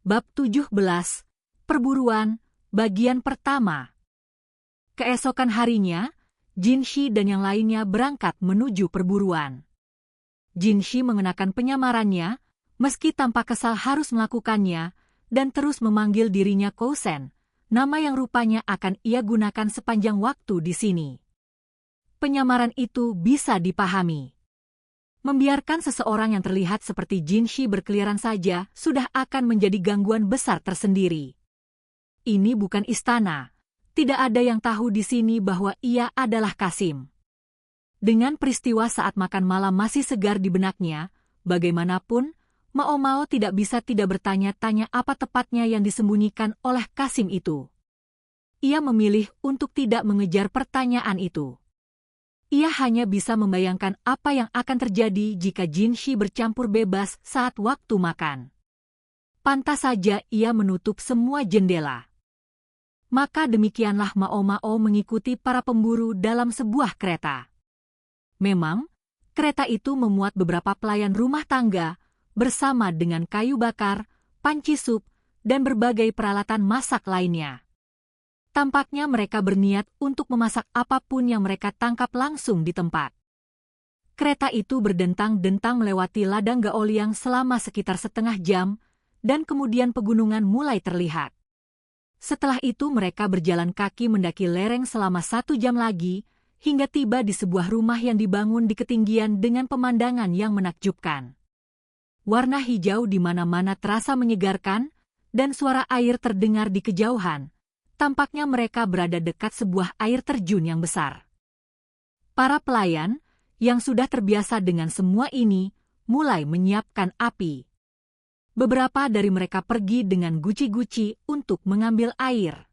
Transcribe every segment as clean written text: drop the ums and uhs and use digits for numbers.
Bab 17, Perburuan, bagian pertama. Keesokan harinya, Jinshi dan yang lainnya berangkat menuju perburuan. Jinshi mengenakan penyamarannya, meski tampak kesal harus melakukannya, dan terus memanggil dirinya Kousen, nama yang rupanya akan ia gunakan sepanjang waktu di sini. Penyamaran itu bisa dipahami. Membiarkan seseorang yang terlihat seperti Jinshi berkeliaran saja sudah akan menjadi gangguan besar tersendiri. Ini bukan istana. Tidak ada yang tahu di sini bahwa ia adalah Kasim. Dengan peristiwa saat makan malam masih segar di benaknya, bagaimanapun, Mao Mao tidak bisa tidak bertanya-tanya apa tepatnya yang disembunyikan oleh Kasim itu. Ia memilih untuk tidak mengejar pertanyaan itu. Ia hanya bisa membayangkan apa yang akan terjadi jika Jinshi bercampur bebas saat waktu makan. Pantas saja ia menutup semua jendela. Maka demikianlah Mao Mao mengikuti para pemburu dalam sebuah kereta. Memang, kereta itu memuat beberapa pelayan rumah tangga bersama dengan kayu bakar, panci sup, dan berbagai peralatan masak lainnya. Tampaknya mereka berniat untuk memasak apapun yang mereka tangkap langsung di tempat. Kereta itu berdentang-dentang melewati ladang Gaoliang selama sekitar setengah jam, dan kemudian pegunungan mulai terlihat. Setelah itu mereka berjalan kaki mendaki lereng selama 1 jam lagi, hingga tiba di sebuah rumah yang dibangun di ketinggian dengan pemandangan yang menakjubkan. Warna hijau di mana-mana terasa menyegarkan, dan suara air terdengar di kejauhan. Tampaknya mereka berada dekat sebuah air terjun yang besar. Para pelayan, yang sudah terbiasa dengan semua ini, mulai menyiapkan api. Beberapa dari mereka pergi dengan guci-guci untuk mengambil air.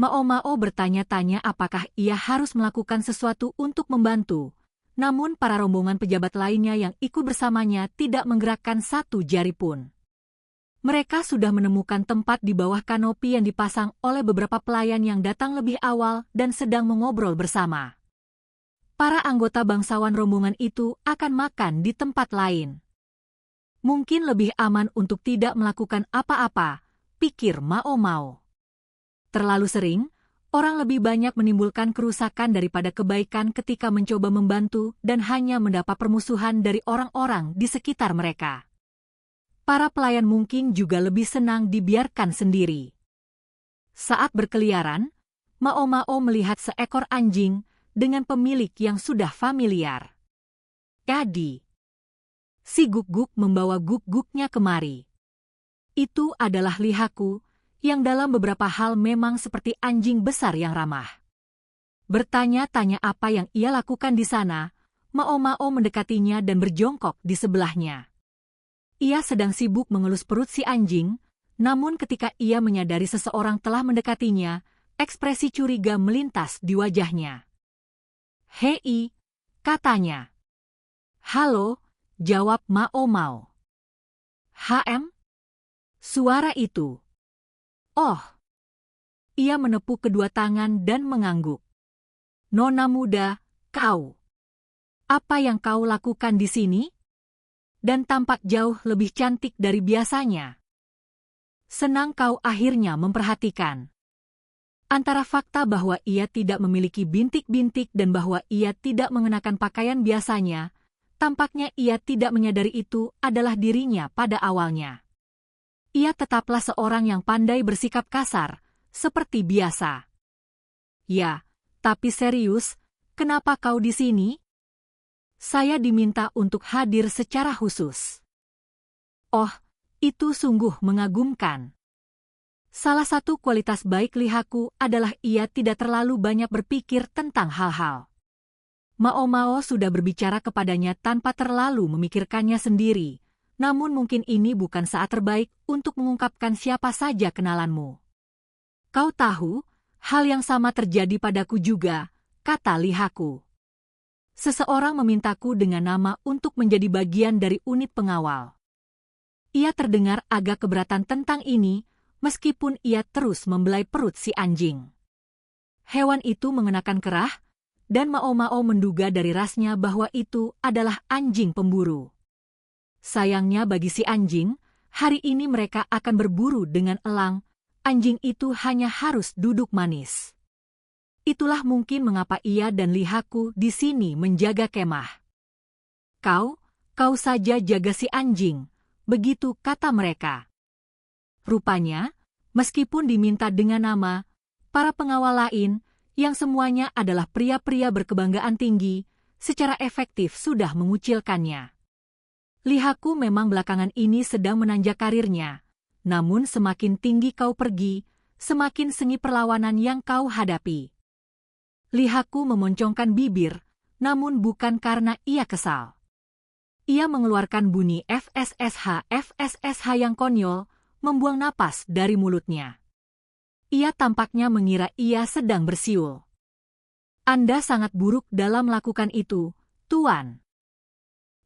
Mao Mao bertanya-tanya apakah ia harus melakukan sesuatu untuk membantu, namun para rombongan pejabat lainnya yang ikut bersamanya tidak menggerakkan satu jari pun. Mereka sudah menemukan tempat di bawah kanopi yang dipasang oleh beberapa pelayan yang datang lebih awal dan sedang mengobrol bersama. Para anggota bangsawan rombongan itu akan makan di tempat lain. Mungkin lebih aman untuk tidak melakukan apa-apa, pikir Mao Mao. Terlalu sering, orang lebih banyak menimbulkan kerusakan daripada kebaikan ketika mencoba membantu dan hanya mendapat permusuhan dari orang-orang di sekitar mereka. Para pelayan mungkin juga lebih senang dibiarkan sendiri. Saat berkeliaran, Mao Mao melihat seekor anjing dengan pemilik yang sudah familiar. Kadi. Si Guk-Guk membawa Guk-Guknya kemari. Itu adalah lihaku, yang dalam beberapa hal memang seperti anjing besar yang ramah. Bertanya-tanya apa yang ia lakukan di sana, Mao Mao mendekatinya dan berjongkok di sebelahnya. Ia sedang sibuk mengelus perut si anjing, namun ketika ia menyadari seseorang telah mendekatinya, ekspresi curiga melintas di wajahnya. "Hei," katanya. "Halo," jawab Mao Mao. "HM?" Suara itu. "Oh." Ia menepuk kedua tangan dan mengangguk. "Nona muda, kau. Apa yang kau lakukan di sini? Dan tampak jauh lebih cantik dari biasanya. Senang kau akhirnya memperhatikan." Antara fakta bahwa ia tidak memiliki bintik-bintik dan bahwa ia tidak mengenakan pakaian biasanya, tampaknya ia tidak menyadari itu adalah dirinya pada awalnya. Ia tetaplah seorang yang pandai bersikap kasar, seperti biasa. "Ya, tapi serius, kenapa kau di sini?" "Saya diminta untuk hadir secara khusus." "Oh, itu sungguh mengagumkan." Salah satu kualitas baik lihaku adalah ia tidak terlalu banyak berpikir tentang hal-hal. Mao Mao sudah berbicara kepadanya tanpa terlalu memikirkannya sendiri, namun mungkin ini bukan saat terbaik untuk mengungkapkan siapa saja kenalanmu. "Kau tahu, hal yang sama terjadi padaku juga," kata lihaku. "Seseorang memintaku dengan nama untuk menjadi bagian dari unit pengawal." Ia terdengar agak keberatan tentang ini, meskipun ia terus membelai perut si anjing. Hewan itu mengenakan kerah, dan Mao Mao menduga dari rasnya bahwa itu adalah anjing pemburu. Sayangnya bagi si anjing, Hari ini mereka akan berburu dengan elang, anjing itu hanya harus duduk manis. Itulah mungkin mengapa ia dan lihaku di sini menjaga kemah. Kau saja jaga si anjing, begitu kata mereka. Rupanya, meskipun diminta dengan nama, para pengawal lain, yang semuanya adalah pria-pria berkebanggaan tinggi, secara efektif sudah mengucilkannya. Lihaku memang belakangan ini sedang menanjak karirnya, namun semakin tinggi kau pergi, semakin sengit perlawanan yang kau hadapi. Lihaku memoncongkan bibir, namun bukan karena ia kesal. Ia mengeluarkan bunyi FSSH yang konyol, membuang napas dari mulutnya. Ia tampaknya mengira ia sedang bersiul. Anda sangat buruk dalam melakukan itu, Tuan.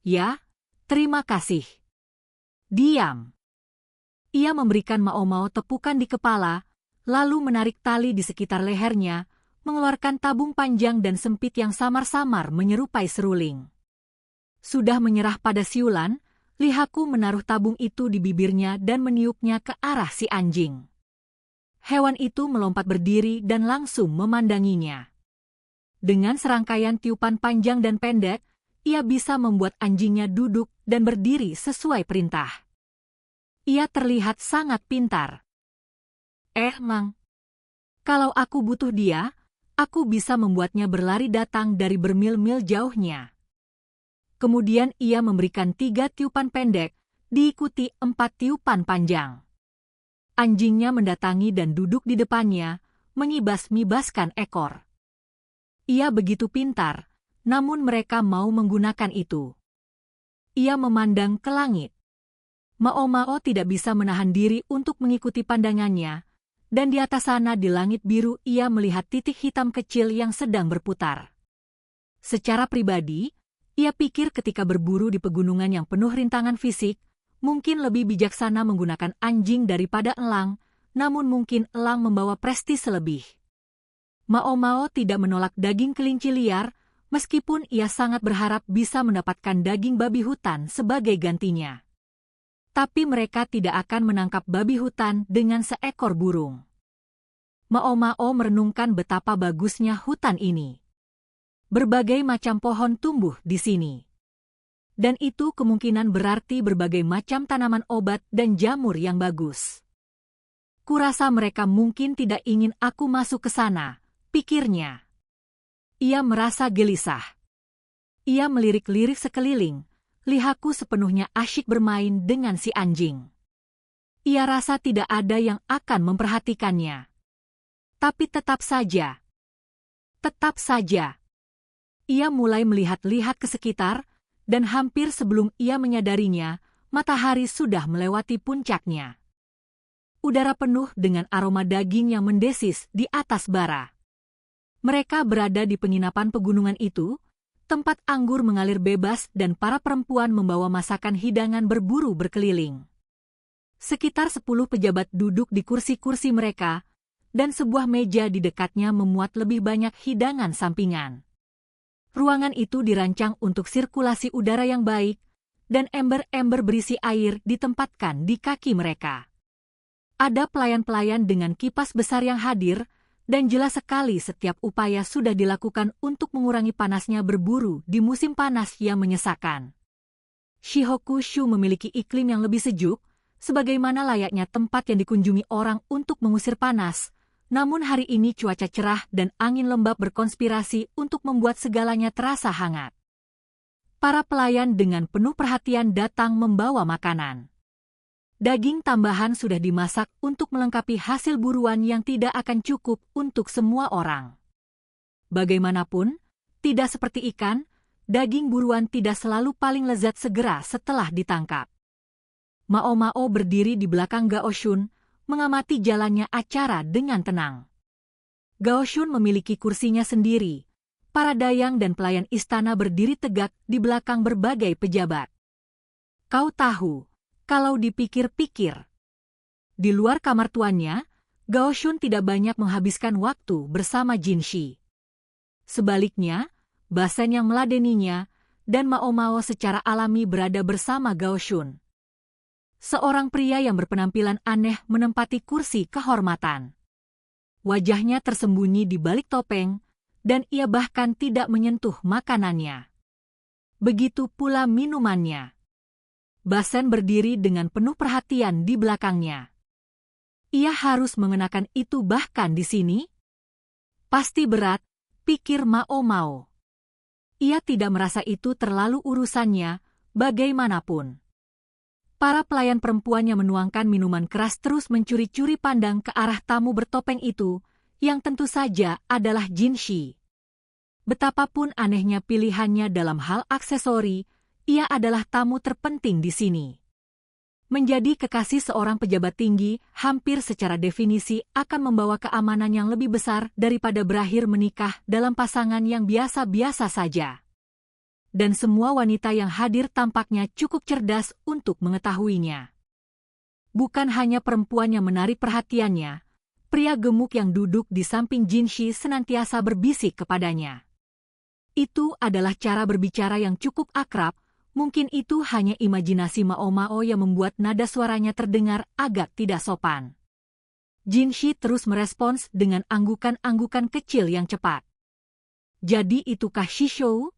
Ya, terima kasih. Diam. Ia memberikan Mao Mao tepukan di kepala, lalu menarik tali di sekitar lehernya, mengeluarkan tabung panjang dan sempit yang samar-samar menyerupai seruling. Sudah menyerah pada siulan, Lihaku menaruh tabung itu di bibirnya dan meniupnya ke arah si anjing. Hewan itu melompat berdiri dan langsung memandanginya. Dengan serangkaian tiupan panjang dan pendek, ia bisa membuat anjingnya duduk dan berdiri sesuai perintah. Ia terlihat sangat pintar. Mang. Kalau aku butuh dia, aku bisa membuatnya berlari datang dari bermil-mil jauhnya. Kemudian ia memberikan 3 tiupan pendek, diikuti 4 tiupan panjang. Anjingnya mendatangi dan duduk di depannya, mengibas-mibaskan ekor. Ia begitu pintar, namun mereka mau menggunakan itu. Ia memandang ke langit. Mao Mao tidak bisa menahan diri untuk mengikuti pandangannya, dan di atas sana di langit biru ia melihat titik hitam kecil yang sedang berputar. Secara pribadi, ia pikir ketika berburu di pegunungan yang penuh rintangan fisik, mungkin lebih bijaksana menggunakan anjing daripada elang, namun mungkin elang membawa prestis lebih. Mao Mao tidak menolak daging kelinci liar, meskipun ia sangat berharap bisa mendapatkan daging babi hutan sebagai gantinya. Tapi mereka tidak akan menangkap babi hutan dengan seekor burung. Mao Mao merenungkan betapa bagusnya hutan ini. Berbagai macam pohon tumbuh di sini. Dan itu kemungkinan berarti berbagai macam tanaman obat dan jamur yang bagus. Kurasa mereka mungkin tidak ingin aku masuk ke sana, pikirnya. Ia merasa gelisah. Ia melirik-lirik sekeliling, Lihaku sepenuhnya asyik bermain dengan si anjing. Ia rasa tidak ada yang akan memperhatikannya. Tapi tetap saja. Ia mulai melihat-lihat ke sekitar, dan hampir sebelum ia menyadarinya, matahari sudah melewati puncaknya. Udara penuh dengan aroma daging yang mendesis di atas bara. Mereka berada di penginapan pegunungan itu, tempat anggur mengalir bebas dan para perempuan membawa masakan hidangan berburu berkeliling. Sekitar 10 pejabat duduk di kursi-kursi mereka, dan sebuah meja di dekatnya memuat lebih banyak hidangan sampingan. Ruangan itu dirancang untuk sirkulasi udara yang baik, dan ember-ember berisi air ditempatkan di kaki mereka. Ada pelayan-pelayan dengan kipas besar yang hadir, dan jelas sekali setiap upaya sudah dilakukan untuk mengurangi panasnya berburu di musim panas yang menyesakkan. Shihokushu memiliki iklim yang lebih sejuk, sebagaimana layaknya tempat yang dikunjungi orang untuk mengusir panas. Namun hari ini cuaca cerah dan angin lembab berkonspirasi untuk membuat segalanya terasa hangat. Para pelayan dengan penuh perhatian datang membawa makanan. Daging tambahan sudah dimasak untuk melengkapi hasil buruan yang tidak akan cukup untuk semua orang. Bagaimanapun, tidak seperti ikan, daging buruan tidak selalu paling lezat segera setelah ditangkap. Mao Mao berdiri di belakang Gaoshun, mengamati jalannya acara dengan tenang. Gaoshun memiliki kursinya sendiri. Para dayang dan pelayan istana berdiri tegak di belakang berbagai pejabat. Kau tahu, kalau dipikir-pikir. Di luar kamar tuannya, Gaoshun tidak banyak menghabiskan waktu bersama Jinshi. Sebaliknya, Basen yang meladeninya, dan Mao Mao secara alami berada bersama Gaoshun. Seorang pria yang berpenampilan aneh menempati kursi kehormatan. Wajahnya tersembunyi di balik topeng, dan ia bahkan tidak menyentuh makanannya. Begitu pula minumannya. Basen berdiri dengan penuh perhatian di belakangnya. Ia harus mengenakan itu bahkan di sini? Pasti berat, pikir Mao Mao. Ia tidak merasa itu terlalu urusannya, bagaimanapun. Para pelayan perempuan yang menuangkan minuman keras terus mencuri-curi pandang ke arah tamu bertopeng itu, yang tentu saja adalah Jin Shi. Betapapun anehnya pilihannya dalam hal aksesori, ia adalah tamu terpenting di sini. Menjadi kekasih seorang pejabat tinggi hampir secara definisi akan membawa keamanan yang lebih besar daripada berakhir menikah dalam pasangan yang biasa-biasa saja. Dan semua wanita yang hadir tampaknya cukup cerdas untuk mengetahuinya. Bukan hanya perempuan yang menarik perhatiannya, pria gemuk yang duduk di samping Jin Shi senantiasa berbisik kepadanya. Itu adalah cara berbicara yang cukup akrab. Mungkin itu hanya imajinasi Mao Mao yang membuat nada suaranya terdengar agak tidak sopan. Jin Shi terus merespons dengan anggukan-anggukan kecil yang cepat. Jadi itukah Shishou?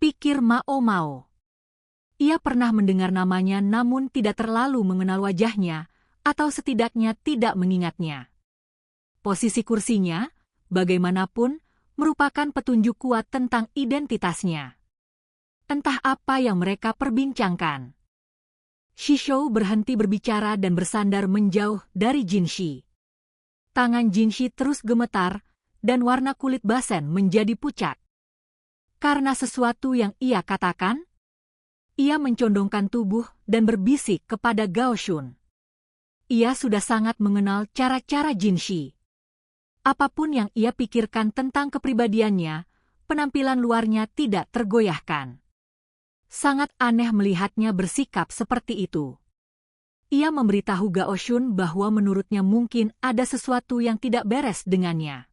Pikir Mao Mao. Ia pernah mendengar namanya namun tidak terlalu mengenal wajahnya, atau setidaknya tidak mengingatnya. Posisi kursinya, bagaimanapun, merupakan petunjuk kuat tentang identitasnya. Entah apa yang mereka perbincangkan. Shishou berhenti berbicara dan bersandar menjauh dari Jin Shi. Tangan Jin Shi terus gemetar, dan warna kulit Basen menjadi pucat. Karena sesuatu yang ia katakan, ia mencondongkan tubuh dan berbisik kepada Gao Shun. Ia sudah sangat mengenal cara-cara Jin Shi. Apapun yang ia pikirkan tentang kepribadiannya, penampilan luarnya tidak tergoyahkan. Sangat aneh melihatnya bersikap seperti itu. Ia memberitahu Gao Shun bahwa menurutnya mungkin ada sesuatu yang tidak beres dengannya.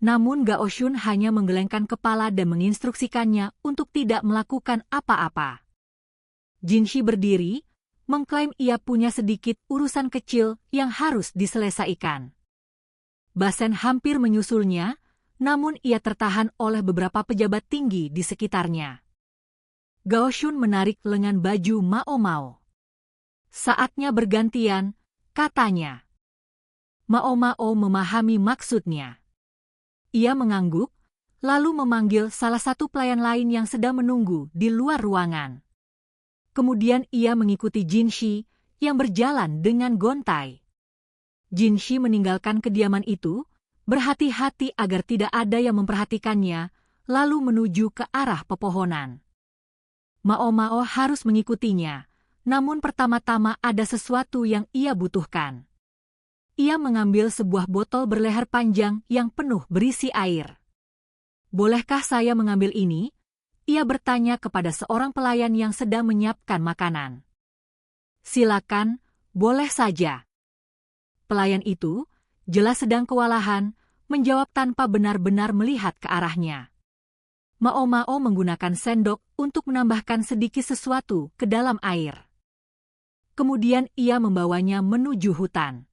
Namun Gao Shun hanya menggelengkan kepala dan menginstruksikannya untuk tidak melakukan apa-apa. Jin Shi berdiri, mengklaim ia punya sedikit urusan kecil yang harus diselesaikan. Basen hampir menyusulnya, namun ia tertahan oleh beberapa pejabat tinggi di sekitarnya. Gao Shun menarik lengan baju Mao Mao. Saatnya bergantian, katanya. Mao Mao memahami maksudnya. Ia mengangguk, lalu memanggil salah satu pelayan lain yang sedang menunggu di luar ruangan. Kemudian ia mengikuti Jin Shi yang berjalan dengan gontai. Jin Shi meninggalkan kediaman itu, berhati-hati agar tidak ada yang memperhatikannya, lalu menuju ke arah pepohonan. Mao Mao harus mengikutinya, namun pertama-tama ada sesuatu yang ia butuhkan. Ia mengambil sebuah botol berleher panjang yang penuh berisi air. "Bolehkah saya mengambil ini?" Ia bertanya kepada seorang pelayan yang sedang menyiapkan makanan. "Silakan, boleh saja." Pelayan itu, jelas sedang kewalahan, menjawab tanpa benar-benar melihat ke arahnya. Mao Mao menggunakan sendok untuk menambahkan sedikit sesuatu ke dalam air. Kemudian ia membawanya menuju hutan.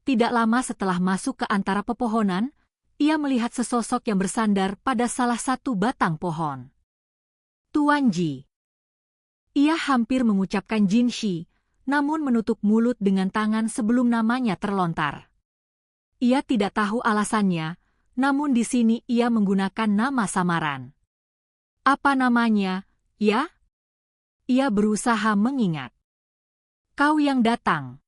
Tidak lama setelah masuk ke antara pepohonan, ia melihat sesosok yang bersandar pada salah satu batang pohon. "Tuan Ji." Ia hampir mengucapkan Jin Shi, namun menutup mulut dengan tangan sebelum namanya terlontar. Ia tidak tahu alasannya, namun di sini ia menggunakan nama samaran. "Apa namanya, ya?" Ia berusaha mengingat. "Kau yang datang."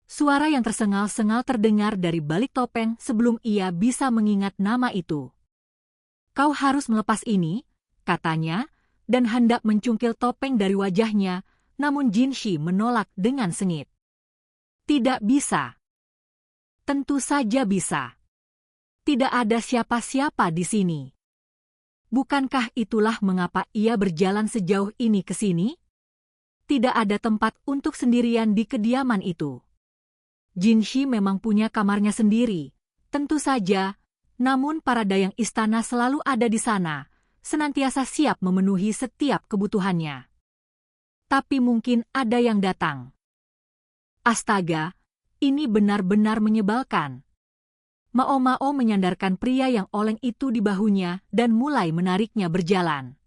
Suara yang tersengal-sengal terdengar dari balik topeng sebelum ia bisa mengingat nama itu. "Kau harus melepas ini," katanya, dan hendak mencungkil topeng dari wajahnya, namun Jin Shi menolak dengan sengit. "Tidak bisa." "Tentu saja bisa. Tidak ada siapa-siapa di sini." Bukankah itulah mengapa ia berjalan sejauh ini ke sini? Tidak ada tempat untuk sendirian di kediaman itu. Jin Shi memang punya kamarnya sendiri, tentu saja, namun para dayang istana selalu ada di sana, senantiasa siap memenuhi setiap kebutuhannya. tapi mungkin ada yang datang. Astaga, ini benar-benar menyebalkan. Mao Mao menyandarkan pria yang oleng itu di bahunya dan mulai menariknya berjalan.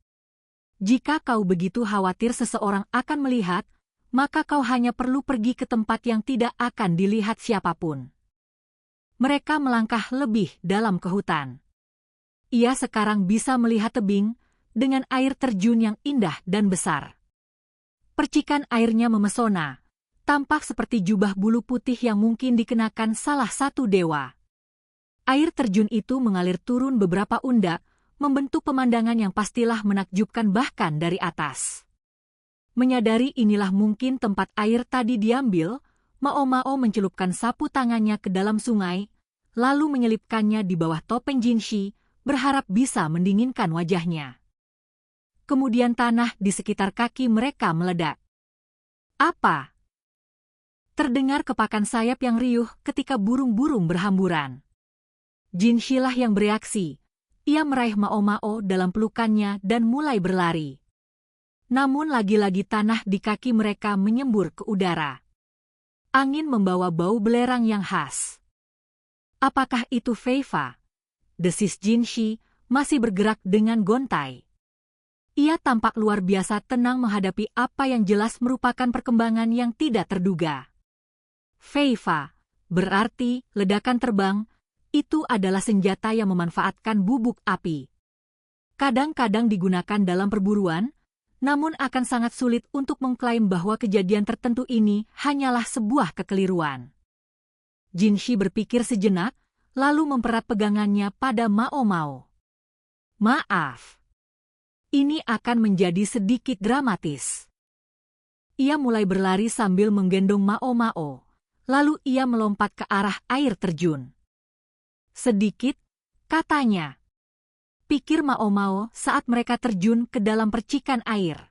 Jika kau begitu khawatir seseorang akan melihat, maka kau hanya perlu pergi ke tempat yang tidak akan dilihat siapapun. Mereka melangkah lebih dalam ke hutan. Ia sekarang bisa melihat tebing dengan air terjun yang indah dan besar. Percikan airnya memesona, tampak seperti jubah bulu putih yang mungkin dikenakan salah satu dewa. Air terjun itu mengalir turun beberapa undak, membentuk pemandangan yang pastilah menakjubkan bahkan dari atas. Menyadari inilah mungkin tempat air tadi diambil, Mao Mao mencelupkan sapu tangannya ke dalam sungai, lalu menyelipkannya di bawah topeng Jinshi, berharap bisa mendinginkan wajahnya. Kemudian tanah di sekitar kaki mereka meledak. Apa? Terdengar kepakan sayap yang riuh ketika burung-burung berhamburan. Jinshi lah yang bereaksi. Ia meraih Mao Mao dalam pelukannya dan mulai berlari. Namun lagi-lagi tanah di kaki mereka menyembur ke udara. Angin membawa bau belerang yang khas. Apakah itu Fei Fa? Desis Jinshi, masih bergerak dengan gontai. Ia tampak luar biasa tenang menghadapi apa yang jelas merupakan perkembangan yang tidak terduga. Fei Fa, berarti ledakan terbang, itu adalah senjata yang memanfaatkan bubuk api. Kadang-kadang digunakan dalam perburuan, namun akan sangat sulit untuk mengklaim bahwa kejadian tertentu ini hanyalah sebuah kekeliruan. Jinshi berpikir sejenak, lalu mempererat pegangannya pada Mao Mao. Maaf. Ini akan menjadi sedikit dramatis. Ia mulai berlari sambil menggendong Mao Mao, lalu ia melompat ke arah air terjun. Sedikit, katanya. Pikir Mao Mao saat mereka terjun ke dalam percikan air.